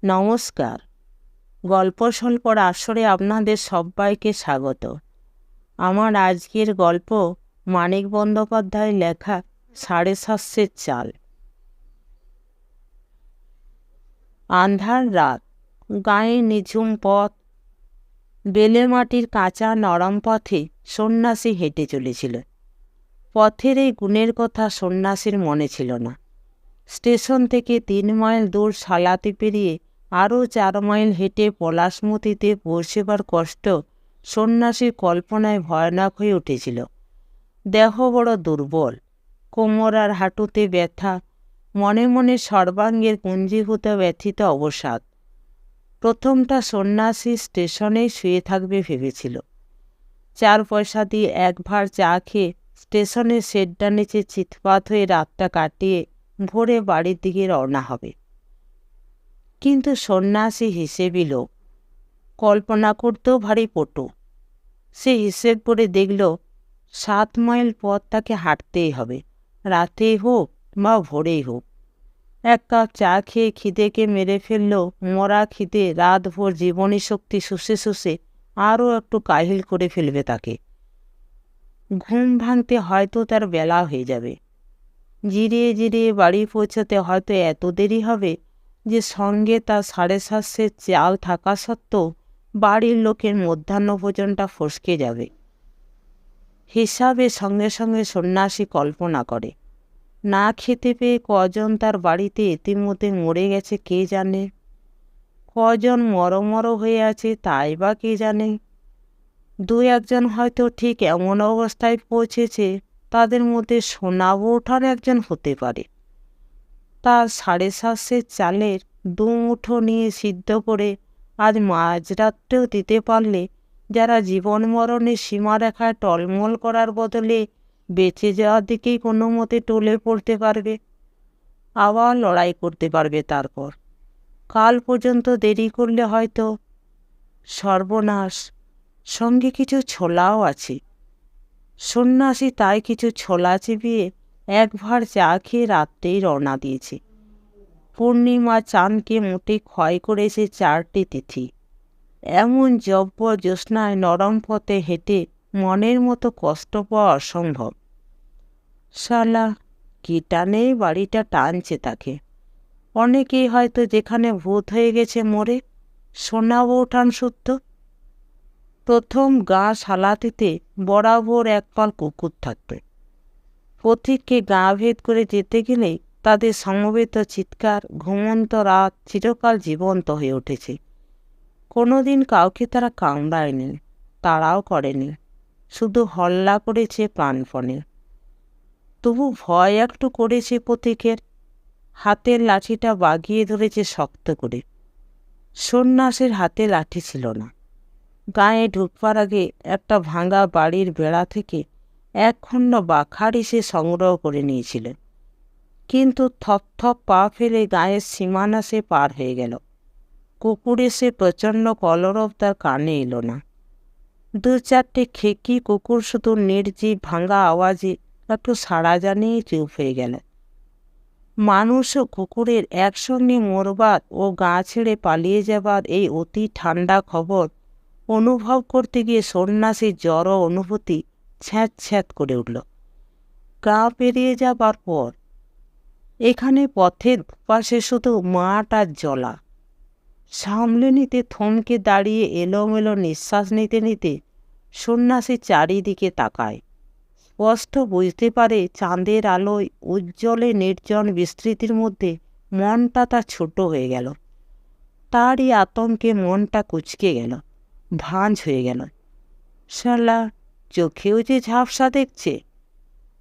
নমস্কার। গল্পস্বল্পর আসরে আপনাদের সবাইকে স্বাগত। আমার আজকের গল্প মানিক বন্দ্যোপাধ্যায়ের লেখা ৭৫০ চাল। আন্ধার রাত, গায়ে নিঝুম পথ, বেলে মাটির কাঁচা নরম পথে সন্ন্যাসী হেঁটে চলেছিল। পথের এই গুণের কথা সন্ন্যাসীর মনে ছিল না। স্টেশন থেকে ৩ মাইল দূর সালাতি পেরিয়ে আরও ৪ মাইল হেঁটে পলাশমতিতে পৌঁছেবার কষ্ট সন্ন্যাসীর কল্পনায় ভয়ানক হয়ে উঠেছিল। দেহ বড় দুর্বল, কোমর আর হাঁটুতে ব্যথা, মনে মনে সর্বাঙ্গের পুঞ্জীভূত ব্যথিত অবসাদ। প্রথমটা সন্ন্যাসী স্টেশনেই শুয়ে থাকবে ভেবেছিল। ৪ পয়সা দিয়ে এক ভাঁড় চা খেয়ে স্টেশনের শেডটা নিচে চিৎপাত হয়ে রাতটা কাটিয়ে ভোরে বাড়ির দিকে রওনা হবে। কিন্তু সন্ন্যাসী হিসেবই লোক, কল্পনা করতেও ভারী পটু। সে হিসেব করে দেখল ৭ মাইল পথ তাকে হাঁটতেই হবে, রাতেই হোক বা ভোরেই হোক। এক কাপ চা খেয়ে খিদেকে মেরে ফেলল। মরা খিদে রাতভর জীবনী শক্তি শুষে শুষে আরও একটু কাহিল করে ফেলবে তাকে। ঘুম ভাঙতে হয়তো তার বেলা হয়ে যাবে। জিরিয়ে জিরিয়ে বাড়ি পৌঁছাতে হয়তো এত দেরি হবে যে সঙ্গে তার ৭৫০ চাল থাকা সত্ত্বেও বাড়ির লোকের মধ্যাহ্নভোজনটা ফসকে যাবে। হিসাবে সঙ্গে সঙ্গে সন্ন্যাসী কল্পনা করে, না খেতে পেয়ে কজন তার বাড়িতে ইতিমধ্যে মরে গেছে কে জানে, কজন মরমর হয়ে আছে তাই বা কে জানে। ২-১জন হয়তো ঠিক এমন অবস্থায় পৌঁছেছে তাদের মধ্যে সোনা বৌঠান একজন হতে পারে। তার ৭৫০ চালের ২ মুঠো নিয়ে সিদ্ধ করে আজ মাঝরাত্রেও দিতে পারলে যারা জীবন মরণের সীমারেখায় টলমল করার বদলে বেঁচে যাওয়ার দিকেই কোনো মতে টলে পড়তে পারবে, আবার লড়াই করতে পারবে। তারপর কাল পর্যন্ত দেরি করলে হয়তো সর্বনাশ। সঙ্গে কিছু ছোলাও আছে। সন্ন্যাসী তাই কিছু ছোলা চিবিয়ে এক ভাঁড় চা খেয়ে রাত্রেই রওনা দিয়েছে। পূর্ণিমা চাঁদকে মোটে ক্ষয় করেছে ৪টি তিথি। এমন জব্য জ্যোৎস্নায় নরম পথে হেঁটে মনের মতো কষ্ট পাওয়া অসম্ভব। শালা কি টানেই বাড়িটা টানছে তাকে। অনেকেই হয়তো যেখানে ভূত হয়ে গেছে মরে, সোনা বৌঠান সত্য। প্রথম গা সালাতিতে বরাবর একপাল কুকুর থাকত। পথিককে গা ভেদ করে যেতে গেলেই তাদের সমবেত চিৎকার ঘুমন্ত রাত চিরকাল জীবন্ত হয়ে উঠেছে। কোনোদিন কাউকে তারা কামড়ায়নি, তাড়াও করেনি, শুধু হল্লা করেছে প্রাণপণে। তবু ভয় একটু করেছে পথিকের। হাতের লাঠিটা বাগিয়ে ধরেছে শক্ত করে। সন্ন্যাসীর হাতে লাঠি ছিল না। গায়ে ঢুকবার আগে একটা ভাঙা বাড়ির বেড়া থেকে একখণ্ড বাখারি সে সংগ্রহ করে নিয়েছিল। কিন্তু থপথপ পা ফেলে গায়ের সীমানা সে পার হয়ে গেল। কুকুরে সে প্রচণ্ড কলরব তার কানে এলো না। ২-৪টে খেকি কুকুর শুধু নির্জীব ভাঙা আওয়াজে একটু সাড়া জানিয়ে চুপ হয়ে গেল। মানুষ ও কুকুরের একসঙ্গে মরবার ও গা ছেড়ে পালিয়ে যাবার এই অতি ঠান্ডা খবর অনুভব করতে গিয়ে সন্ন্যাসীর জড় অনুভূতি ছ্যাঁত ছ্যাঁত করে উঠল। গা পেরিয়ে যাবার পর এখানে পথের পাশে শুধু মাঠ আর জলা। সামলে নিতে থমকে দাঁড়িয়ে এলোমেলো নিঃশ্বাস নিতে নিতে সন্ন্যাসী চারিদিকে তাকায়। স্পষ্ট বুঝতে পারে চাঁদের আলোয় উজ্জ্বলে নির্জন বিস্তৃতির মধ্যে মনটা তার ছোট হয়ে গেল। তারই আতঙ্কে মনটা কুঁচকে গেল, ভাঁজ হয়ে গেল। শালা চোখেও যে ঝাপসা দেখছে।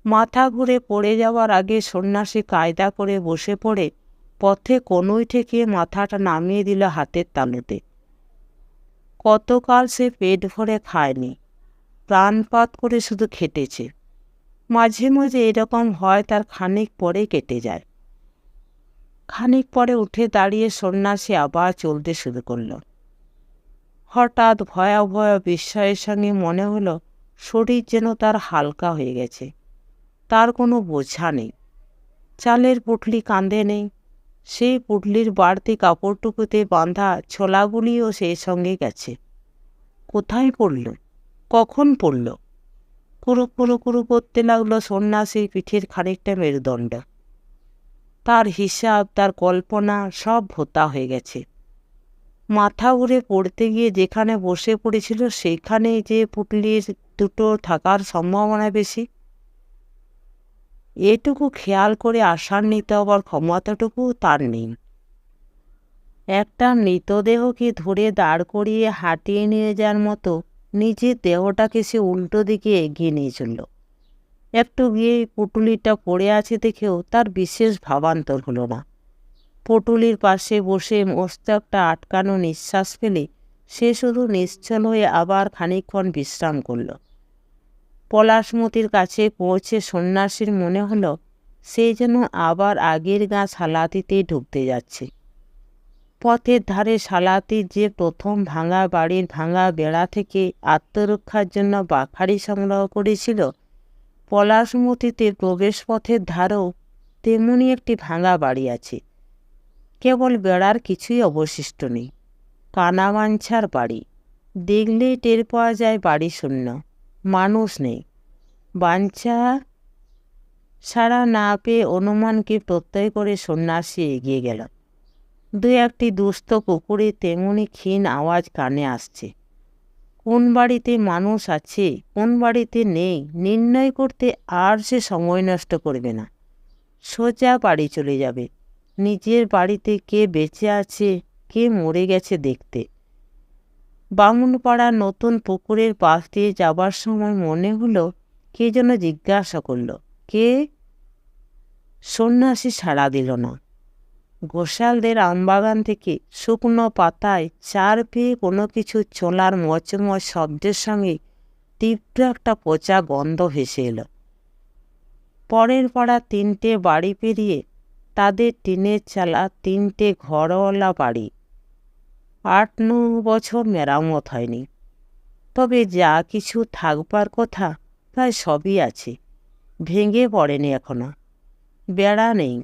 মাথা ঘুরে পড়ে যাওয়ার আগে সন্ন্যাসী কায়দা করে বসে পড়ে পথে কনুই ঠেকিয়ে মাথাটা নামিয়ে দিল হাতের তালুতে। কতকাল সে পেট ভরে খায়নি, প্রাণপাত করে শুধু খেটেছে। মাঝে মাঝে এরকম হয় তার খানিক পরে কেটে যায়। খানিক পরে উঠে দাঁড়িয়ে সন্ন্যাসী আবার চলতে শুরু করল। হঠাৎ ভয়াবহ বিস্ময়ের সঙ্গে মনে হলো শরীর যেন তার হালকা হয়ে গেছে। তার কোনো বোঝা নেই। চালের পুঁটলি কাঁধে নেই, সেই পুটলির বাড়তি কাপড়টুকুতে বাঁধা ছোলাগুলিও সেই সঙ্গে গেছে। কোথায় পড়ল, কখন পড়ল? কুরু কুরু কুরু করতে লাগলো সন্ন্যাসীর পিঠের খানিকটা মেরুদণ্ড। তার হিসাব, তার কল্পনা সব ভোতা হয়ে গেছে। মাথা ঘুরে পড়তে গিয়ে যেখানে বসে পড়েছিল সেইখানেই যে পুটলির দুটো থাকার সম্ভাবনা বেশি, এটুকু খেয়াল করে আশার নিতে হবার ক্ষমতাটুকু তার নেই। একটা মৃতদেহকে ধরে দাঁড় করিয়ে হাঁটিয়ে নিয়ে যাওয়ার মতো নিজের দেহটাকে সে উল্টো দিকে এগিয়ে নিয়ে চলল। একটু গিয়ে পুটুলিটা পড়ে আছে দেখেও তার বিশেষ ভাবান্তর হলো না। পুটুলির পাশে বসে মস্তকটা আটকানো নিঃশ্বাস ফেলে সে শুধু নিশ্চল হয়ে আবার খানিকক্ষণ বিশ্রাম করল। পলাশমতির কাছে পৌঁছে সন্ন্যাসীর মনে হলো সে যেন আবার আগের গা সালাতিতেই ঢুকতে যাচ্ছে। পথের ধারে সালাতির যে প্রথম ভাঙা বাড়ির ভাঙা বেড়া থেকে আত্মরক্ষার জন্য বাখারি সংগ্রহ করেছিল, পলাশমতিতে প্রবেশপথের ধারেও তেমনি একটি ভাঙা বাড়ি আছে। কেবল বেড়ার কিছুই অবশিষ্ট নেই। কানামাঞ্ছার বাড়ি। দেখলেই টের পাওয়া যায় বাড়ি শূন্য, মানুষ নেই। বাঞ্ছা সাড়া না পেয়ে অনুমানকে প্রত্যয় করে সন্ন্যাসী এগিয়ে গেল। দু একটি দুস্থ কুকুরে তেমনি ক্ষীণ আওয়াজ কানে আসছে। কোন বাড়িতে মানুষ আছে, কোন বাড়িতে নেই নির্ণয় করতে আর সে সময় নষ্ট করবে না। সোজা বাড়ি চলে যাবে, নিজের বাড়িতে কে বেঁচে আছে কে মরে গেছে দেখতে। বামুনপাড়ার নতুন পুকুরের পাশ দিয়ে যাবার সময় মনে হলো কে যেন জিজ্ঞাসা করল, কে? সন্ন্যাসী সাড়া দিল না। ঘোষালদের আমবাগান থেকে শুকনো পাতায় চার পেয়ে কোনো কিছু চোলার মচমচ শব্দের সঙ্গে তীব্র একটা পচা গন্ধ ভেসে এলো। পরের পাড়া তিনটে বাড়ি পেরিয়ে তাদের টিনের চালা তিনটে ঘরওয়ালা বাড়ি। ৮-৯ বছর মেরামত হয়নি, তবে যা কিছু থাকবার কথা প্রায় সবই আছে, ভেঙে পড়েনি এখনো। বেড়া নেই।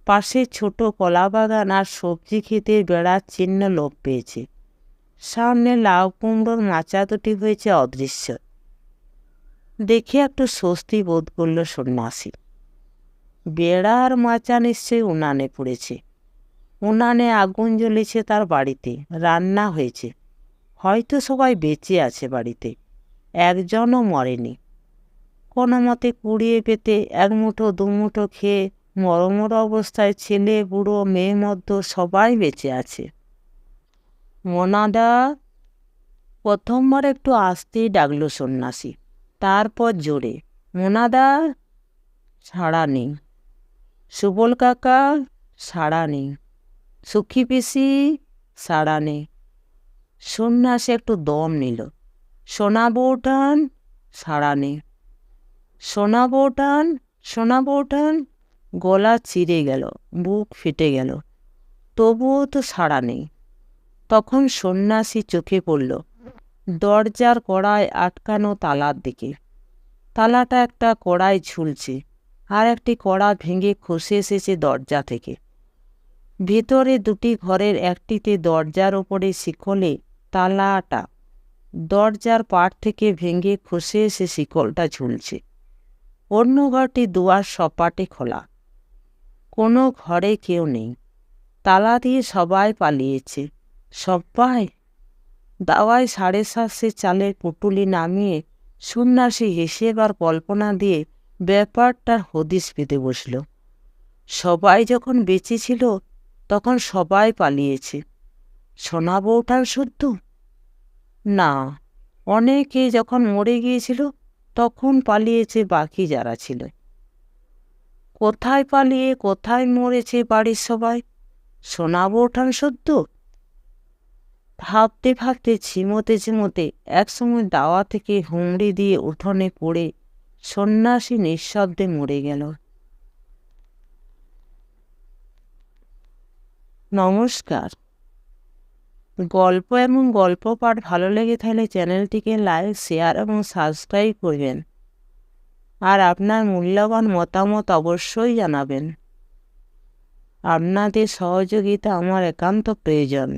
পাশে ছোট কলাবাগান আর সবজি ক্ষেতের বেড়ার চিহ্ন লোপ পেয়েছে। সামনে লাউ কুমড়োর মাচা দুটি হয়েছে অদৃশ্য। দেখে একটু স্বস্তি বোধ করল সন্ন্যাসী। বেড়া আর মাচা নিশ্চয়ই উনানে পড়েছে। উনানে আগুন জ্বলেছে তার বাড়িতে, রান্না হয়েছে। হয়তো সবাই বেঁচে আছে বাড়িতে, একজনও মরেনি। কোনো মতে কুড়িয়ে পেতে এক মুঠো দুমুঠো খেয়ে মরমর অবস্থায় ছেলে বুড়ো মেয়ে মধ্য সবাই বেঁচে আছে। মনাদা! প্রথমবার একটু আস্তেই ডাকল সন্ন্যাসী, তারপর জোরে, মনাদা! সাড়া নেই। সুবল কাকা! সাড়া নেই। সুখী পিসি! সাড়া নেই। সন্ন্যাসী একটু দম নিল। সোনা বৌঠান! সাড়া নেই। সোনা বৌঠান, সোনা বৌঠান! গলা চিরে গেল, বুক ফেটে গেল, তবুও তো সাড়া নেই। তখন সন্ন্যাসী চোখে পড়ল দরজার কড়ায় আটকানো তালার দিকে। তালাটা একটা কড়ায় ঝুলছে, আর একটি কড়া ভেঙে খসে এসেছে দরজা থেকে। ভেতরে দুটি ঘরের একটিতে দরজার ওপরে শিকলে তালাটা, দরজার পাট থেকে ভেঙে খসে এসে শিকলটা ঝুলছে। অন্য ঘরটি দুয়ার সপাটে খোলা। কোনো ঘরে কেউ নেই। তালা দিয়ে সবাই পালিয়েছে। সবাই! দাওয়ায় 7.5 চালের পুটুলি নামিয়ে সন্ন্যাসী হেসে আর কল্পনা দিয়ে ব্যাপারটার হদিশ পেতে বসল। সবাই যখন বেঁচে ছিল তখন সবাই পালিয়েছে। সোনা বৌঠান শুদ্ধ? না, অনেকে যখন মরে গিয়েছিল তখন পালিয়েছে বাকি যারা ছিল। কোথায় পালিয়ে কোথায় মরেছে বাড়ির সবাই? সোনা বৌঠান সত্য? ভাবতে ভাবতে ঝিমোতে ঝিমোতে একসময় দাওয়া থেকে হুমড়ি দিয়ে উঠোনে পড়ে সন্ন্যাসী নিঃশব্দে মরে গেল। নমস্কার। গল্প এবং গল্প পাঠ ভালো লেগে থাকলে চ্যানেলটিকে লাইক, শেয়ার এবং সাবস্ক্রাইব করবেন। আর আপনার মূল্যবান মতামত অবশ্যই জানাবেন। আপনাদের সহযোগিতা আমার একান্ত প্রয়োজন।